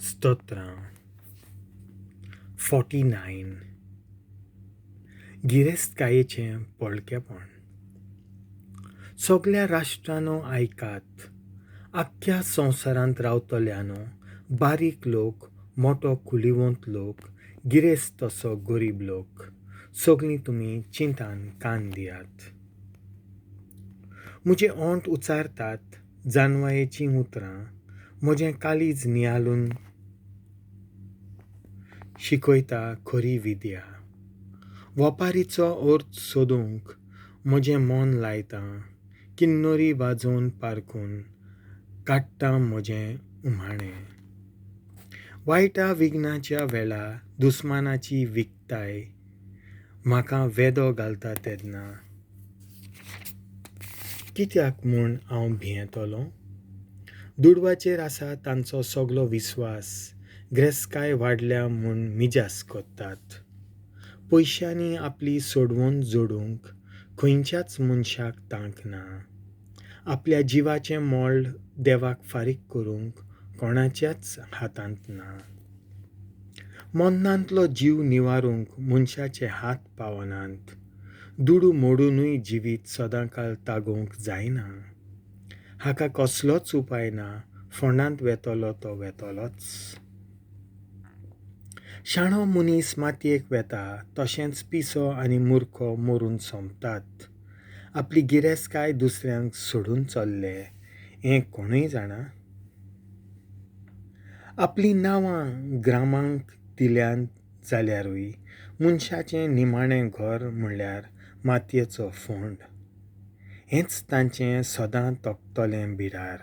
Stotram 49 Grestकायेचें polkeपण. सगळ्या राष्ट्रांनो aikat. अख्ख्या संवसारांत रावतल्यांनो, बारीक लोक, मोठो कुllivont लोक, गिरेस्त तसो gorib लोक, सोगलीं तुमी चिंतान कान दियात. म्हजे ओंठ उचारतात जानवायेचीं उतरां, म्हजें काळीज नियालून शिकयता खरी विद्या. वपारीचो अर्थ सोदूंक म्हजें मन लायतां, किन्नोरी वाजोवन पारखून काडटां म्हजें उमाणें. वायटा विघ्नाच्या वेळा दुस्मानाची विखताय म्हाका वेदो घालता तेन्ना कित्याक म्हूण हांव भियेतलों? दुडवाचेर आसा तांचो सगळो विस्वास, ग्रेस्तकाय वाडल्या म्हूण मिजास कोत्तात. पयशांनी आपली सोडवण जोडूंक खंयच्याच मनशाक तांक ना. आपल्या जिवाचें मोल देवाक फारीक करूंक कोणाच्याच हातांत ना. मरणांतलो जीव निवारूंक मनशाचे हात पावनात. दुडू मोडूनय जिवीत सदांकाळ तागोवंक जायना. हाका कसलोच उपाय ना, फोंडांत वेतलो तो वेतलोच. शाणो मनीस मातयेक वेता तशेंच पिसो आनी मुर्खो मरून सोंपतात. आपली गिरेस्तकाय दुसऱ्यांक सोडून चल्ले हें कोणूय जाणा. आपली नांवां ग्रामांक दिल्यांत जाल्यारूय मनशाचें निमाणें घर म्हणल्यार मातयेचो फोंड. हेंच तांचें सदां तोखतलें बिरार.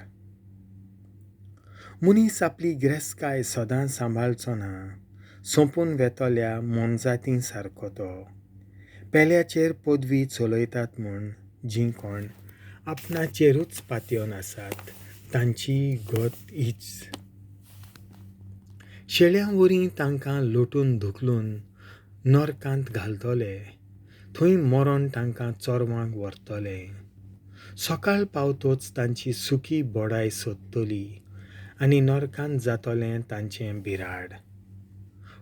मनीस आपली गिरेस्तकाय सदां सांबाळचो ना, सोंपून वेतल्या मोनजातीं सारको तो. पेल्याचेर पदवी चलयतात म्हूण जीं कोण आपणाचेरूच पातयेवन आसात तांची गत हीच. शेळ्यां वरीं तांकां लोटून धुकलून नरकांत घालतले, थंय मरण तांकां चोरवांक व्हरतलें. सकाळ पावतोच तांची सुखी बोडाय सोदतली आनी नरकांत जातलें तांचें बिराड.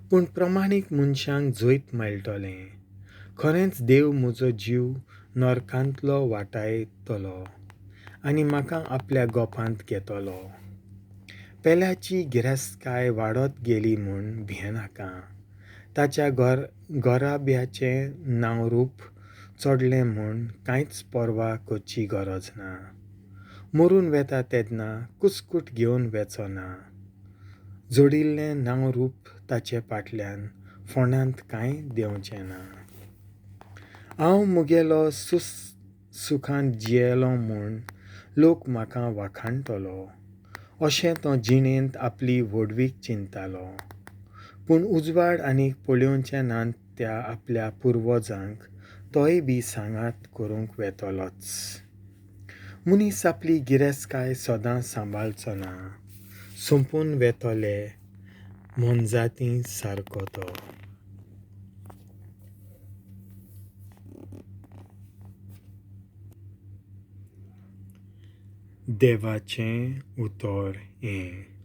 पूण प्रमाणीक मनशांक जैत मेळटलें. खरेंच देव म्हजो जीव नरकांतलो वाटायतलो आनी म्हाका आपल्या गोपांत घेतलो. पेल्याची गिरेस्तकाय वाडत गेली म्हूण भियेनाका. ताच्या गोराब्याचें नांवरूप चडलें म्हूण कांयच पर्वा करची गरज ना. मरून वेता तेन्ना कुस्कूट घेवन वेचना. जोडिल्लें नांवरूप ताचे फाटल्यान फोंडांत कांय देंवचें ना. हांव मुगेलो सुखांत जियेलों म्हूण लोक म्हाका वाखाणटलो. अशें तो जिणेंत आपली व्हडवीक चिंततालो. पूण उजवाड आनी पळयोवचे नात त्या आपल्या पुर्वजांक तोय बी सांगात करूंक वेतलोच. मनीस आपली गिरेस्तकाय सदां सांबाळचो ना, सोंपून वेतले मोनजातीं सारको तो. देवाचें उतर हें.